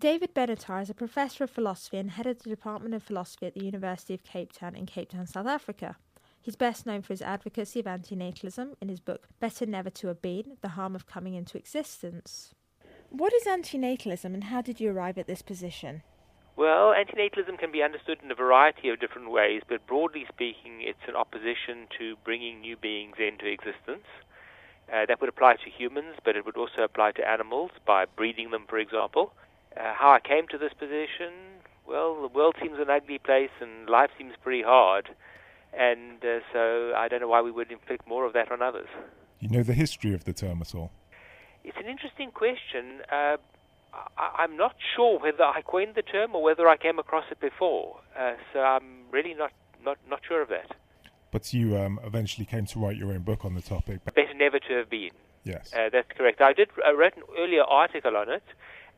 David Benatar is a professor of philosophy and head of the Department of Philosophy at the University of Cape Town in Cape Town, South Africa. He's best known for his advocacy of antinatalism in his book Better Never to Have Been, The Harm of Coming into Existence. What is antinatalism and how did you arrive at this position? Well, antinatalism can be understood in a variety of different ways, but broadly speaking, it's an opposition to bringing new beings into existence. That would apply to humans, but it would also apply to animals by breeding them, for example. How I came to this position? Well, the world seems an ugly place and life seems pretty hard, and so I don't know why we would inflict more of that on others. You know the history of the term at all? It's an interesting question. I'm not sure whether I coined the term or whether I came across it before, so I'm really not sure of that. But you eventually came to write your own book on the topic. Better Never to Have Been. Yes. That's correct. I wrote an earlier article on it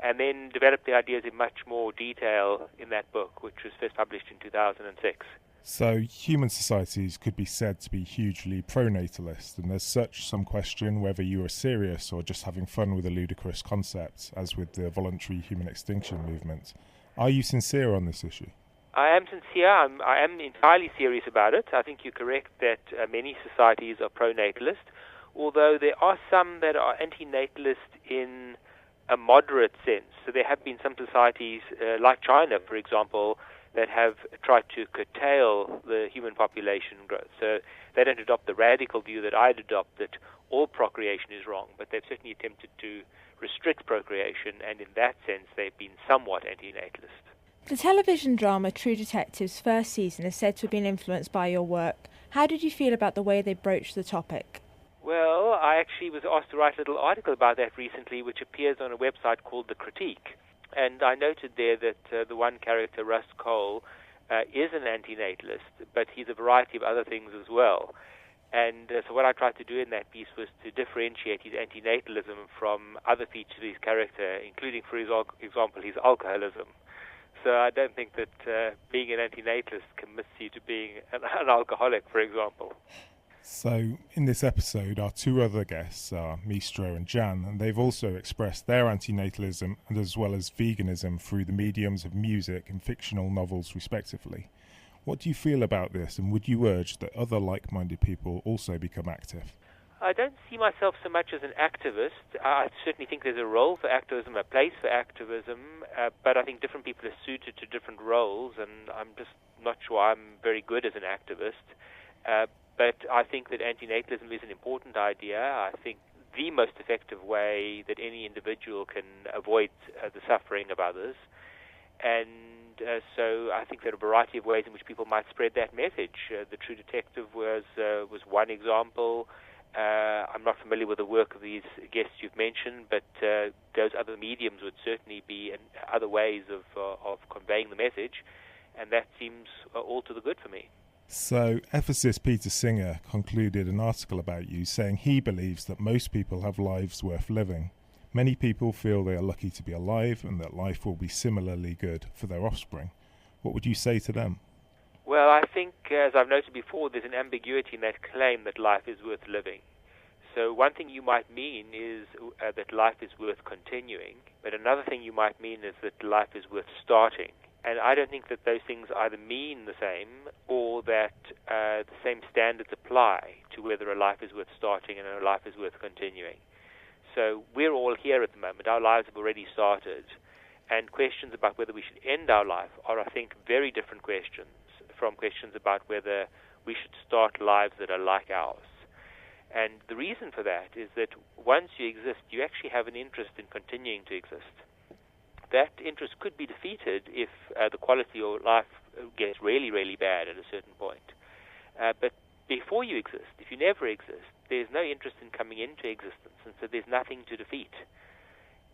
and then developed the ideas in much more detail in that book, which was first published in 2006. So human societies could be said to be hugely pro-natalist, and there's such some question whether you are serious or just having fun with a ludicrous concept, as with the voluntary human extinction movement. Are you sincere on this issue? I am sincere. I am entirely serious about it. I think you're correct that many societies are pro-natalist, although there are some that are anti-natalist in a moderate sense. So there have been some societies, like China, for example, that have tried to curtail the human population growth. So they don't adopt the radical view that I'd adopt, that all procreation is wrong, but they've certainly attempted to restrict procreation, and in that sense they've been somewhat anti-natalist. The television drama True Detective's first season is said to have been influenced by your work. How did you feel about the way they broached the topic? Well, I actually was asked to write a little article about that recently, which appears on a website called The Critique. And I noted there that the one character, Russ Cole, is an anti-natalist, but he's a variety of other things as well. And so what I tried to do in that piece was to differentiate his anti-natalism from other features of his character, including, for example, his alcoholism. So I don't think that being an anti-natalist commits you to being an alcoholic, for example. So in this episode, our two other guests are Mistro and Jan, and they've also expressed their antinatalism and as well as veganism through the mediums of music and fictional novels respectively. What do you feel about this, and would you urge that other like-minded people also become active? I don't see myself so much as an activist. I certainly think there's a role for activism, a place for activism, but I think different people are suited to different roles, and I'm just not sure I'm very good as an activist. But I think that antinatalism is an important idea. I think the most effective way that any individual can avoid the suffering of others. And so I think there are a variety of ways in which people might spread that message. The True Detective was one example. I'm not familiar with the work of these guests you've mentioned, but those other mediums would certainly be other ways of conveying the message, and that seems all to the good for me. So, ethicist Peter Singer concluded an article about you saying he believes that most people have lives worth living. Many people feel they are lucky to be alive and that life will be similarly good for their offspring. What would you say to them? Well, I think, as I've noted before, there's an ambiguity in that claim that life is worth living. So one thing you might mean is that life is worth continuing, but another thing you might mean is that life is worth starting. And I don't think that those things either mean the same or that the same standards apply to whether a life is worth starting and a life is worth continuing. So we're all here at the moment. Our lives have already started. And questions about whether we should end our life are, I think, very different questions from questions about whether we should start lives that are like ours. And the reason for that is that once you exist, you actually have an interest in continuing to exist. That interest could be defeated if the quality of your life gets really, really bad at a certain point. But before you exist, if you never exist, there's no interest in coming into existence, and so there's nothing to defeat.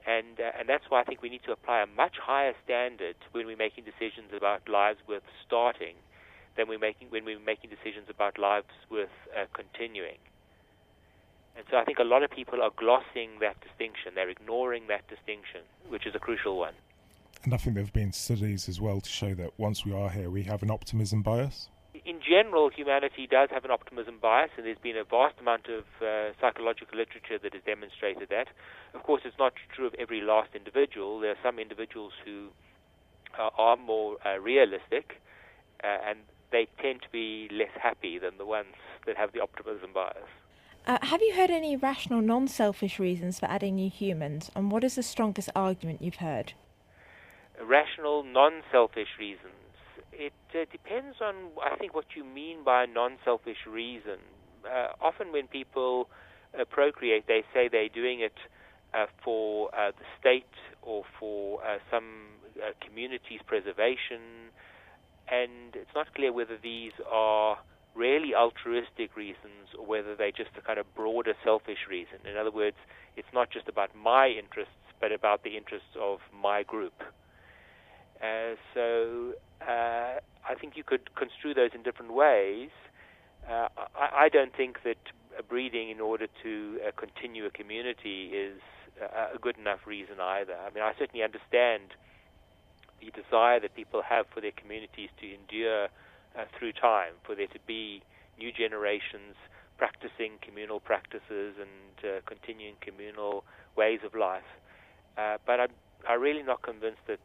And that's why I think we need to apply a much higher standard when we're making decisions about lives worth starting than when we're making decisions about lives worth continuing. And so I think a lot of people are glossing that distinction. They're ignoring that distinction, which is a crucial one. And I think there have been studies as well to show that once we are here, we have an optimism bias. In general, humanity does have an optimism bias, and there's been a vast amount of psychological literature that has demonstrated that. Of course, it's not true of every last individual. There are some individuals who are more realistic, and they tend to be less happy than the ones that have the optimism bias. Have you heard any rational, non-selfish reasons for adding new humans, and what is the strongest argument you've heard? Rational, non-selfish reasons. It depends on, I think, what you mean by a non-selfish reason. Often when people procreate, they say they're doing it for the state or for some community's preservation, and it's not clear whether these are really altruistic reasons or whether they're just a kind of broader selfish reason. In other words, it's not just about my interests, but about the interests of my group. So I think you could construe those in different ways. I don't think that breeding in order to continue a community is a good enough reason either. I mean, I certainly understand the desire that people have for their communities to endure through time, for there to be new generations practicing communal practices and continuing communal ways of life. But I'm really not convinced that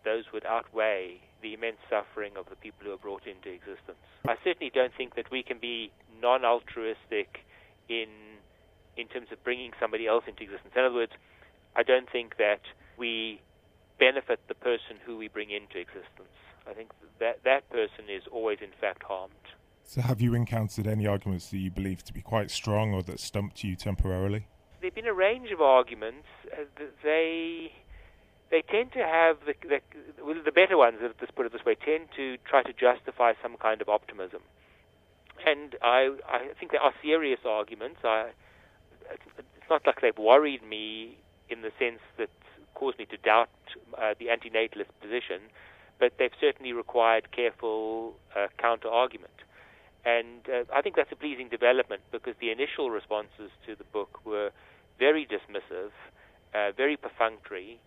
those would outweigh the immense suffering of the people who are brought into existence. I certainly don't think that we can be non-altruistic in terms of bringing somebody else into existence. In other words, I don't think that we benefit the person who we bring into existence. I think that person is always, in fact, harmed. So have you encountered any arguments that you believe to be quite strong or that stumped you temporarily? There have been a range of arguments. They tend to have, the better ones, let's put it this way, tend to try to justify some kind of optimism. And I think they are serious arguments. It's not like they've worried me in the sense that caused me to doubt the anti-natalist position, but they've certainly required careful counter-argument. And I think that's a pleasing development because the initial responses to the book were very dismissive, very perfunctory,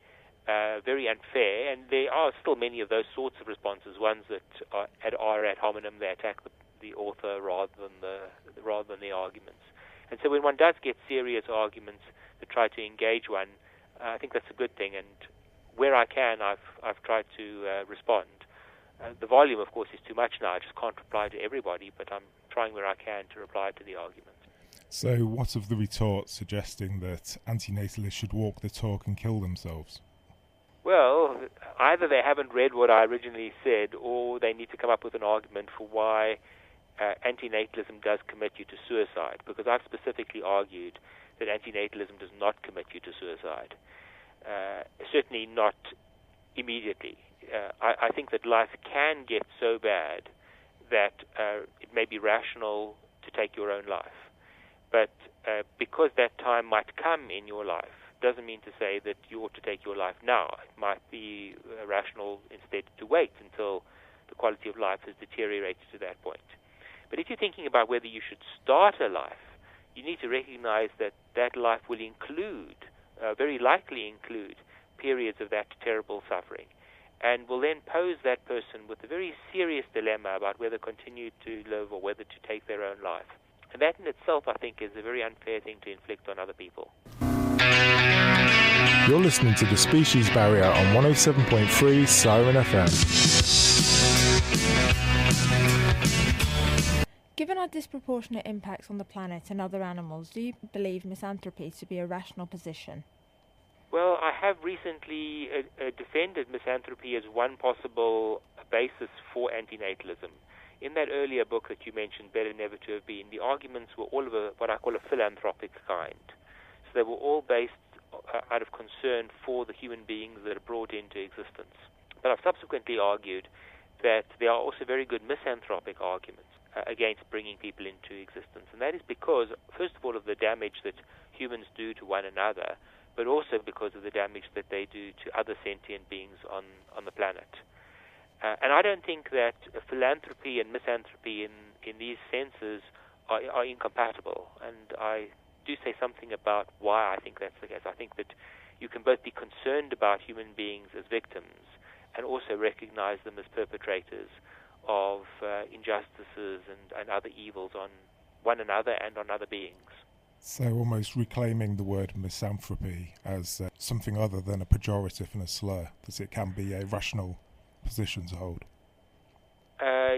very unfair, and there are still many of those sorts of responses, ones that are ad hominem, they attack the author rather than the arguments. And so when one does get serious arguments that try to engage one, I think that's a good thing, and where I can, I've tried to respond. The volume, of course, is too much now. I just can't reply to everybody, but I'm trying where I can to reply to the argument. So what of the retort suggesting that anti-natalists should walk the talk and kill themselves? Well, either they haven't read what I originally said, or they need to come up with an argument for why antinatalism does commit you to suicide, because I've specifically argued that antinatalism does not commit you to suicide. Certainly not immediately. I think that life can get so bad that it may be rational to take your own life. But because that time might come in your life, doesn't mean to say that you ought to take your life now. It might be rational instead to wait until the quality of life has deteriorated to that point. But if you're thinking about whether you should start a life, you need to recognize that that life will include, very likely include, periods of that terrible suffering, and will then pose that person with a very serious dilemma about whether to continue to live or whether to take their own life. And that in itself, I think, is a very unfair thing to inflict on other people. You're listening to The Species Barrier on 107.3 Siren FM. Given our disproportionate impacts on the planet and other animals, do you believe misanthropy to be a rational position? Well, I have recently defended misanthropy as one possible basis for antinatalism. In that earlier book that you mentioned, Better Never to Have Been, the arguments were all of what I call a philanthropic kind. So they were all based out of concern for the human beings that are brought into existence. But I've subsequently argued that there are also very good misanthropic arguments against bringing people into existence. And that is because, first of all, of the damage that humans do to one another, but also because of the damage that they do to other sentient beings on the planet. And I don't think that philanthropy and misanthropy in these senses are incompatible. And I do say something about why I think that's the case. I think that you can both be concerned about human beings as victims and also recognize them as perpetrators of injustices and other evils on one another and on other beings. So almost reclaiming the word misanthropy as something other than a pejorative and a slur, that it can be a rational position to hold.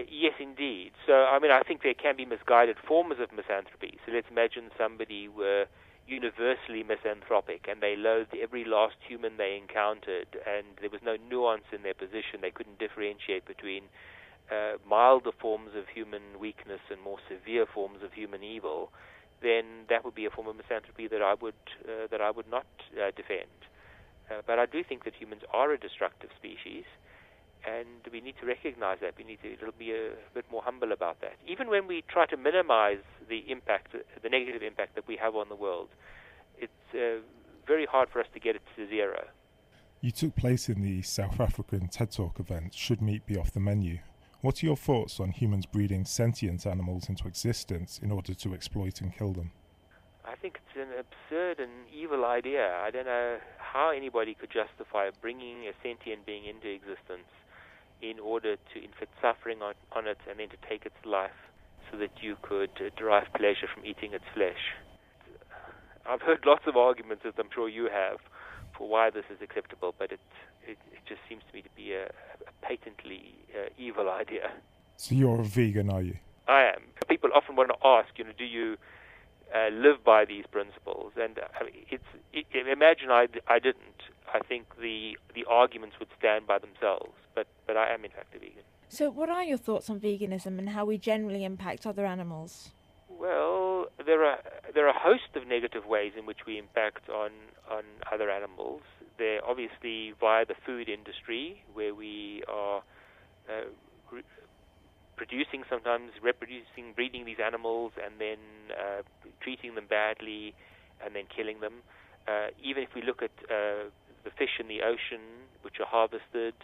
Yes, indeed. So, I think there can be misguided forms of misanthropy. So let's imagine somebody were universally misanthropic and they loathed every last human they encountered, and there was no nuance in their position. They couldn't differentiate between milder forms of human weakness and more severe forms of human evil. Then that would be a form of misanthropy that I would not defend. But I do think that humans are a destructive species, and we need to recognize that. We need to be a bit more humble about that. Even when we try to minimize the impact, the negative impact that we have on the world, it's very hard for us to get it to zero. You took place in the South African TED Talk event, Should Meat Be Off the Menu? What are your thoughts on humans breeding sentient animals into existence in order to exploit and kill them? I think it's an absurd and evil idea. I don't know how anybody could justify bringing a sentient being into existence in order to inflict suffering on it and then to take its life so that you could derive pleasure from eating its flesh. I've heard lots of arguments, as I'm sure you have, for why this is acceptable, but it just seems to me to be a patently evil idea. So you're a vegan, are you? I am. People often want to ask, do you live by these principles? And imagine I didn't. I think the arguments would stand by themselves, but I am in fact a vegan. So what are your thoughts on veganism and how we generally impact other animals? Well, there are a host of negative ways in which we impact on other animals. They're obviously via the food industry, where we are producing, sometimes reproducing, breeding these animals, and then treating them badly, and then killing them. Even if we look at the fish in the ocean, which are harvested,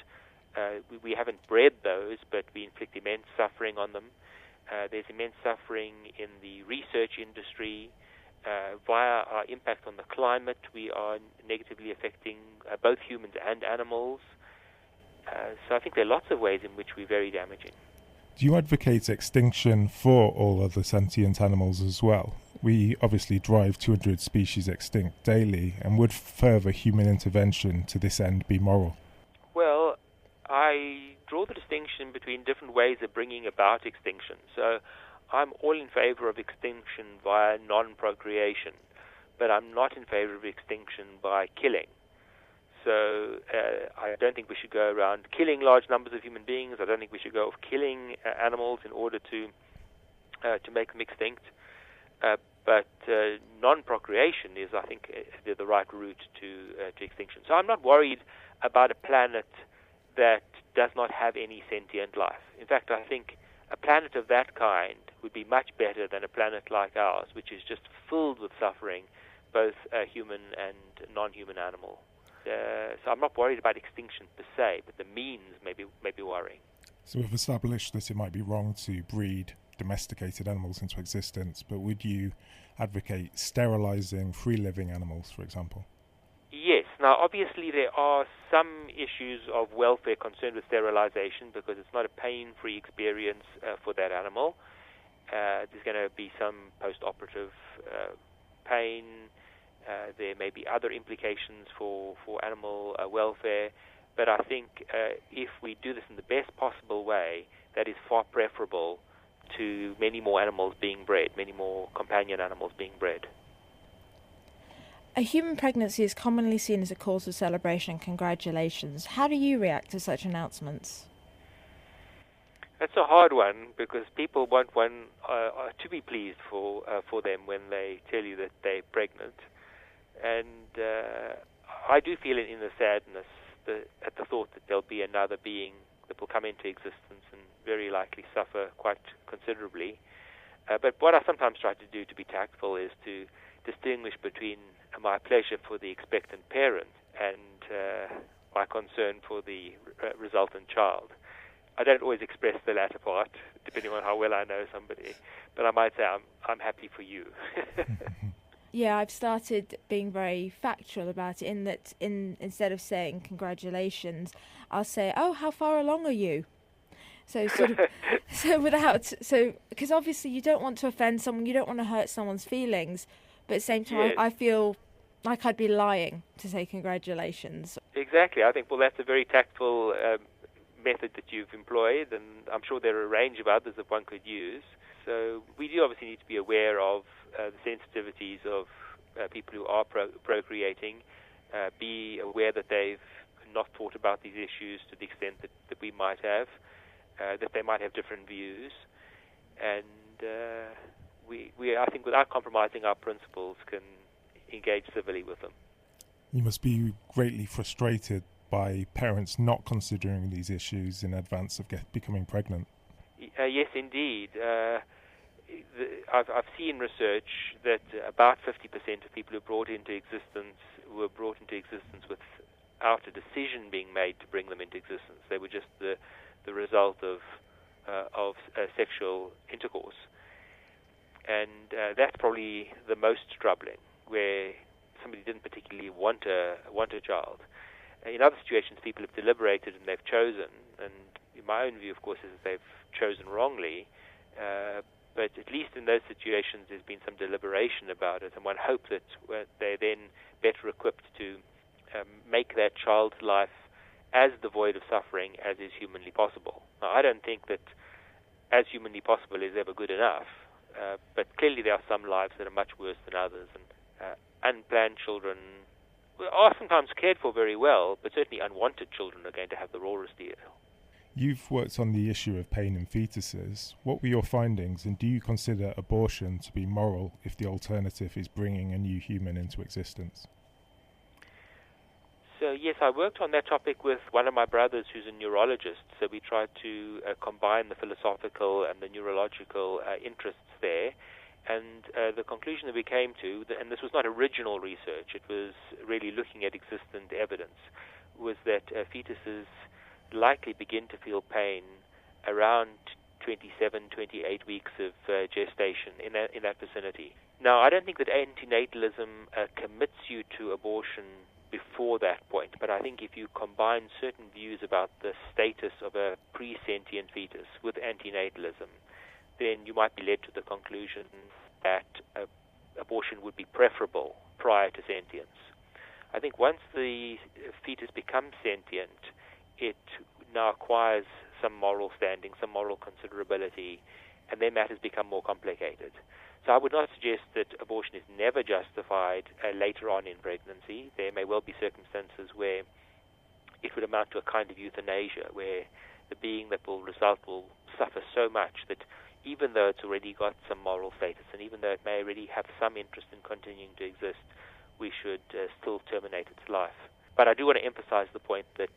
we haven't bred those, but we inflict immense suffering on them. There's immense suffering in the research industry. Via our impact on the climate, we are negatively affecting both humans and animals. So I think there are lots of ways in which we're very damaging. Do you advocate extinction for all other sentient animals as well? We obviously drive 200 species extinct daily, and would further human intervention to this end be moral? Well, I draw the distinction between different ways of bringing about extinction. So I'm all in favor of extinction via non-procreation, but I'm not in favor of extinction by killing. So I don't think we should go around killing large numbers of human beings. I don't think we should go off killing animals in order to make them extinct. But non-procreation is, I think, the right route to extinction. So I'm not worried about a planet that does not have any sentient life. In fact, I think a planet of that kind would be much better than a planet like ours, which is just filled with suffering, both human and non-human animal. So I'm not worried about extinction per se, but the means may be worrying. So we've established that it might be wrong to breed domesticated animals into existence, but would you advocate sterilizing free-living animals, for example? Yes. Now, obviously, there are some issues of welfare concerned with sterilization because it's not a pain-free experience for that animal. There's going to be some post-operative pain. There may be other implications for animal welfare. But I think if we do this in the best possible way, that is far preferable to many more animals being bred, many more companion animals being bred. A human pregnancy is commonly seen as a cause of celebration and congratulations. How do you react to such announcements? That's a hard one because people want one to be pleased for them when they tell you that they're pregnant. And I do feel it in the sadness at the thought that there'll be another being that will come into existence and very likely suffer quite considerably. But what I sometimes try to do to be tactful is to distinguish between my pleasure for the expectant parent and my concern for the resultant child. I don't always express the latter part, depending on how well I know somebody, but I might say I'm happy for you. Yeah, I've started being very factual about it in that instead of saying congratulations, I'll say, oh, how far along are you? So because obviously you don't want to offend someone, you don't want to hurt someone's feelings, but at the same time, Yes. I feel like I'd be lying to say congratulations. Exactly. I think, well, that's a very tactful method that you've employed, and I'm sure there are a range of others that one could use. So we do obviously need to be aware of the sensitivities of people who are procreating, be aware that they've not thought about these issues to the extent that we might have, that they might have different views, and we I think without compromising our principles can engage civilly with them. You must be greatly frustrated by parents not considering these issues in advance of becoming pregnant. Yes, indeed. I've seen research that about 50% of people who were brought into existence without a decision being made to bring them into existence. They were just the result of sexual intercourse, and that's probably the most troubling, where somebody didn't particularly want a child. In other situations, people have deliberated and they've chosen, and my own view, of course, is that they've chosen wrongly, but at least in those situations there's been some deliberation about it, and one hopes that they're then better equipped to make that child's life as devoid of suffering as is humanly possible. Now, I don't think that as humanly possible is ever good enough, but clearly there are some lives that are much worse than others, and unplanned children are sometimes cared for very well, but certainly unwanted children are going to have the rawest deal. You've worked on the issue of pain in fetuses. What were your findings, and do you consider abortion to be moral if the alternative is bringing a new human into existence? So yes, I worked on that topic with one of my brothers who's a neurologist, so we tried to combine the philosophical and the neurological interests there. And the conclusion that we came to, and this was not original research, it was really looking at existent evidence, was that fetuses likely begin to feel pain around 27, 28 weeks of gestation in that vicinity. Now, I don't think that antinatalism commits you to abortion before that point, but I think if you combine certain views about the status of a pre-sentient fetus with antinatalism, then you might be led to the conclusion that abortion would be preferable prior to sentience. I think once the fetus becomes sentient, it now acquires some moral standing, some moral considerability, and then matters become more complicated. So I would not suggest that abortion is never justified later on in pregnancy. There may well be circumstances where it would amount to a kind of euthanasia, where the being that will result will suffer so much that even though it's already got some moral status, and even though it may already have some interest in continuing to exist, we should still terminate its life. But I do want to emphasize the point that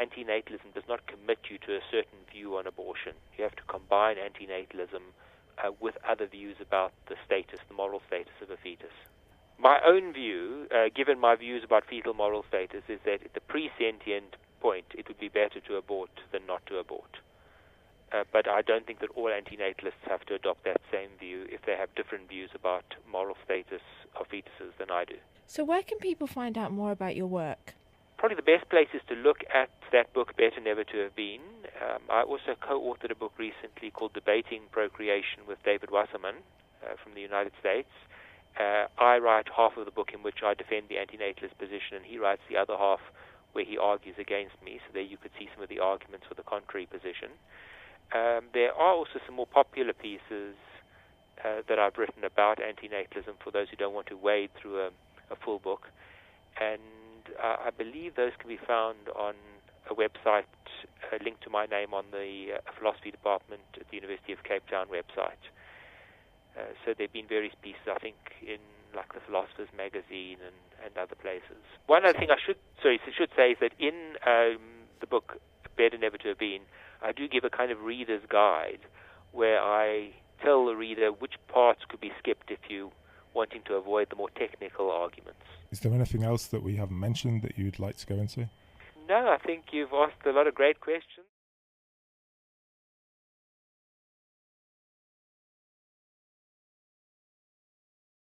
antinatalism does not commit you to a certain view on abortion. You have to combine antinatalism with other views about the status, the moral status of a fetus. My own view, given my views about fetal moral status, is that at the pre-sentient point, it would be better to abort than not to abort. But I don't think that all antinatalists have to adopt that same view if they have different views about moral status of fetuses than I do. So where can people find out more about your work? Probably the best place is to look at that book, Better Never to Have Been. I also co-authored a book recently called Debating Procreation with David Wasserman from the United States. I write half of the book in which I defend the antinatalist position, and he writes the other half where he argues against me, so there you could see some of the arguments for the contrary position. There are also some more popular pieces that I've written about antinatalism for those who don't want to wade through a full book, and I believe those can be found on a website linked to my name on the philosophy department at the University of Cape Town website. So there have been various pieces, I think, in like the Philosopher's Magazine and other places. One other thing I should say is that in the book Better Never to Have Been, I do give a kind of reader's guide where I tell the reader which parts could be skipped if you wanting to avoid the more technical arguments. Is there anything else that we haven't mentioned that you'd like to go into? No, I think you've asked a lot of great questions.